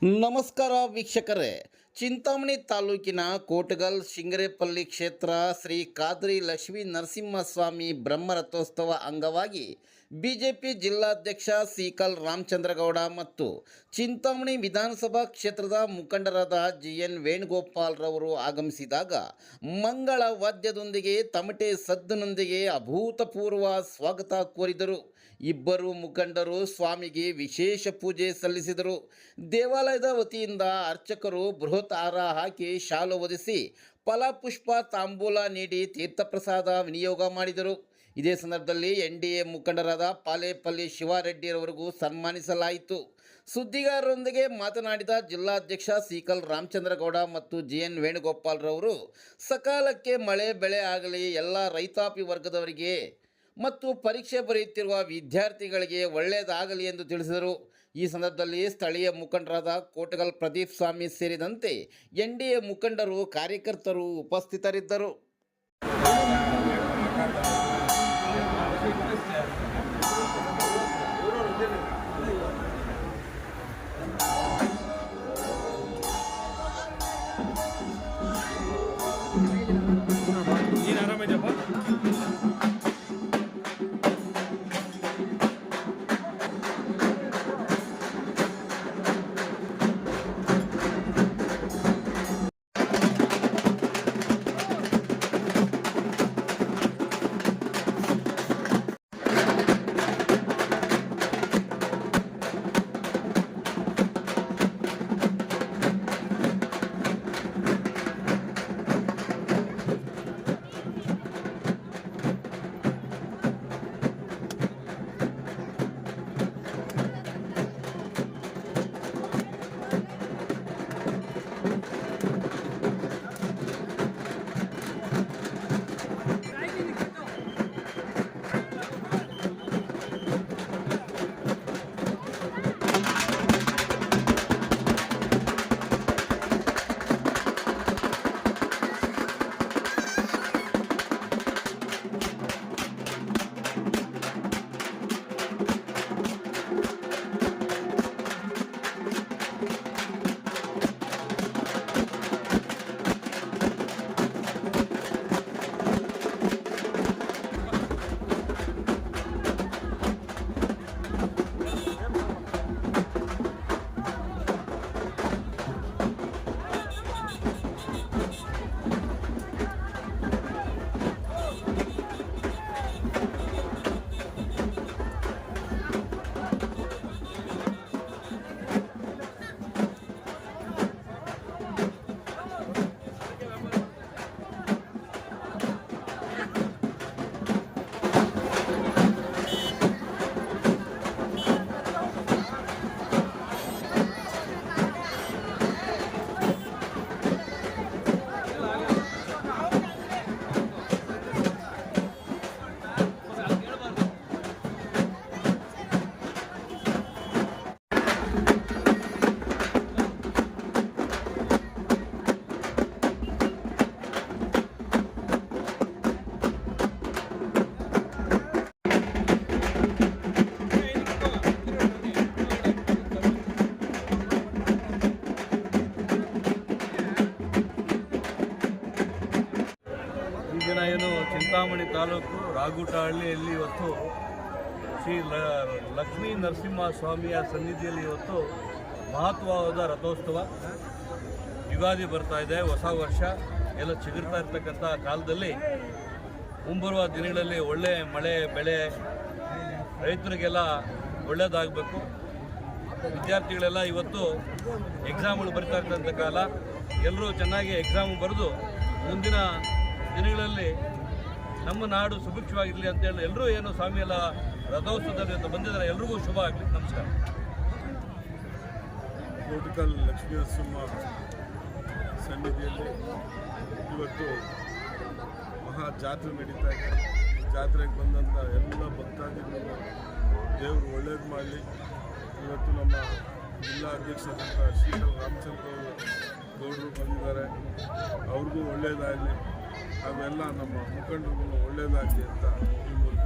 ನಮಸ್ಕಾರ ವೀಕ್ಷಕರೇ, ಚಿಂತಾಮಣಿ ತಾಲೂಕಿನ ಕೋಟಗಲ್ ಶಿಂಗರೇಪಲ್ಲಿ ಕ್ಷೇತ್ರ ಶ್ರೀ ಖಾದ್ರಿ ಲಕ್ಷ್ಮೀ ನರಸಿಂಹಸ್ವಾಮಿ ಬ್ರಹ್ಮರಥೋತ್ಸವ ಅಂಗವಾಗಿ ಬಿಜೆಪಿ ಜಿಲ್ಲಾಧ್ಯಕ್ಷ ಸೀಕಲ್ ರಾಮಚಂದ್ರಗೌಡ ಮತ್ತು ಚಿಂತಾಮಣಿ ವಿಧಾನಸಭಾ ಕ್ಷೇತ್ರದ ಮುಖಂಡರಾದ ಜಿಎನ್ ವೇಣುಗೋಪಾಲ್ ರವರು ಆಗಮಿಸಿದಾಗ ಮಂಗಳ ವಾದ್ಯದೊಂದಿಗೆ ತಮಟೆ ಸದ್ದಿನೊಂದಿಗೆ ಅಭೂತಪೂರ್ವ ಸ್ವಾಗತ ಕೋರಿದರು. ಇಬ್ಬರು ಮುಖಂಡರು ಸ್ವಾಮಿಗೆ ವಿಶೇಷ ಪೂಜೆ ಸಲ್ಲಿಸಿದರು. ದೇವಾಲಯದ ವತಿಯಿಂದ ಅರ್ಚಕರು ಬೃಹತ್ ಹಾರ ಹಾಕಿ ಶಾಲು ಹೊದಿಸಿ ಫಲಪುಷ್ಪ ತಾಂಬೂಲ ನೀಡಿ ತೀರ್ಥಪ್ರಸಾದ ವಿನಿಯೋಗ ಮಾಡಿದರು. ಇದೇ ಸಂದರ್ಭದಲ್ಲಿ ಎನ್ಡಿಎ ಮುಖಂಡರಾದ ಪಾಲೇಪಲ್ಲಿ ಶಿವಾರೆಡ್ಡಿರವರಿಗೂ ಸನ್ಮಾನಿಸಲಾಯಿತು. ಸುದ್ದಿಗಾರರೊಂದಿಗೆ ಮಾತನಾಡಿದ ಜಿಲ್ಲಾಧ್ಯಕ್ಷ ಸೀಕಲ್ ರಾಮಚಂದ್ರಗೌಡ ಮತ್ತು ಜಿಎನ್ ವೇಣುಗೋಪಾಲ್ ರವರು, ಸಕಾಲಕ್ಕೆ ಮಳೆ ಬೆಳೆ ಆಗಲಿ, ಎಲ್ಲ ರೈತಾಪಿ ವರ್ಗದವರಿಗೆ ಮತ್ತು ಪರೀಕ್ಷೆ ಬರೆಯುತ್ತಿರುವ ವಿದ್ಯಾರ್ಥಿಗಳಿಗೆ ಒಳ್ಳೆಯದಾಗಲಿ ಎಂದು ತಿಳಿಸಿದರು. ಈ ಸಂದರ್ಭದಲ್ಲಿ ಸ್ಥಳೀಯ ಮುಖಂಡರಾದ ಕೋಟಗಲ್ ಪ್ರದೀಪ್ ಸ್ವಾಮಿ ಸೇರಿದಂತೆ ಎನ್ಡಿಎ ಮುಖಂಡರು, ಕಾರ್ಯಕರ್ತರು ಉಪಸ್ಥಿತರಿದ್ದರು. ಏನು ಚಿಂತಾಮಣಿ ತಾಲೂಕು ರಾಗುಟಹಳ್ಳಿಯಲ್ಲಿ ಇವತ್ತು ಶ್ರೀ ಲಕ್ಷ್ಮೀ ನರಸಿಂಹ ಸ್ವಾಮಿಯ ಸನ್ನಿಧಿಯಲ್ಲಿ ಇವತ್ತು ಮಹತ್ವವಾದ ರಥೋತ್ಸವ. ಯುಗಾದಿ ಬರ್ತಾ ಇದೆ, ಹೊಸ ವರ್ಷ ಎಲ್ಲ ಚಿಗುರ್ತಾ ಇರ್ತಕ್ಕಂಥ ಕಾಲದಲ್ಲಿ ಮುಂಬರುವ ದಿನಗಳಲ್ಲಿ ಒಳ್ಳೆ ಮಳೆ ಬೆಳೆ ರೈತರಿಗೆಲ್ಲ ಒಳ್ಳೆಯದಾಗಬೇಕು. ವಿದ್ಯಾರ್ಥಿಗಳೆಲ್ಲ ಇವತ್ತು ಎಕ್ಸಾಮ್ಗಳು ಬರಿತಾ ಇರ್ತಕ್ಕಂಥ ಕಾಲ, ಎಲ್ಲರೂ ಚೆನ್ನಾಗಿ ಎಕ್ಸಾಮ್ ಬರೆದು ಮುಂದಿನ ದಿನಗಳಲ್ಲಿ ನಮ್ಮ ನಾಡು ಸುಭಿಕ್ಷವಾಗಿರಲಿ ಅಂತೇಳಿ ಎಲ್ಲರೂ ಏನು ಸ್ವಾಮಿಯೆಲ್ಲ ರಥೋತ್ಸವದಲ್ಲಿ ಅಂತ ಬಂದಿದ್ದಾರೆ. ಎಲ್ರಿಗೂ ಶುಭ ಆಗಲಿ. ನಮಸ್ಕಾರ. ಕೋಟಗಲ್ ಲಕ್ಷ್ಮೀ ನರಸಿಂಹ ಸನ್ನಿಧಿಯಲ್ಲಿ ಇವತ್ತು ಮಹಾ ಜಾತ್ರೆ ನಡೀತಾ ಇದೆ. ಜಾತ್ರೆಗೆ ಬಂದಂಥ ಎಲ್ಲ ಭಕ್ತಾದಿಗಳು ದೇವರು ಒಳ್ಳೇದು ಮಾಡಲಿ. ಇವತ್ತು ನಮ್ಮ ಜಿಲ್ಲಾ ಅಧ್ಯಕ್ಷರಾದಂಥ ಸೀಕಲ್ ರಾಮಚಂದ್ರ ಗೌಡರು ಬಂದಿದ್ದಾರೆ, ಅವ್ರಿಗೂ ಒಳ್ಳೆಯದಾಗಲಿ. ಅವೆಲ್ಲ ನಮ್ಮ ಮುಖಂಡರಿಗೂ ಒಳ್ಳೆಯದಾಗಲಿ ಅಂತ ಈ ಮೂಲಕ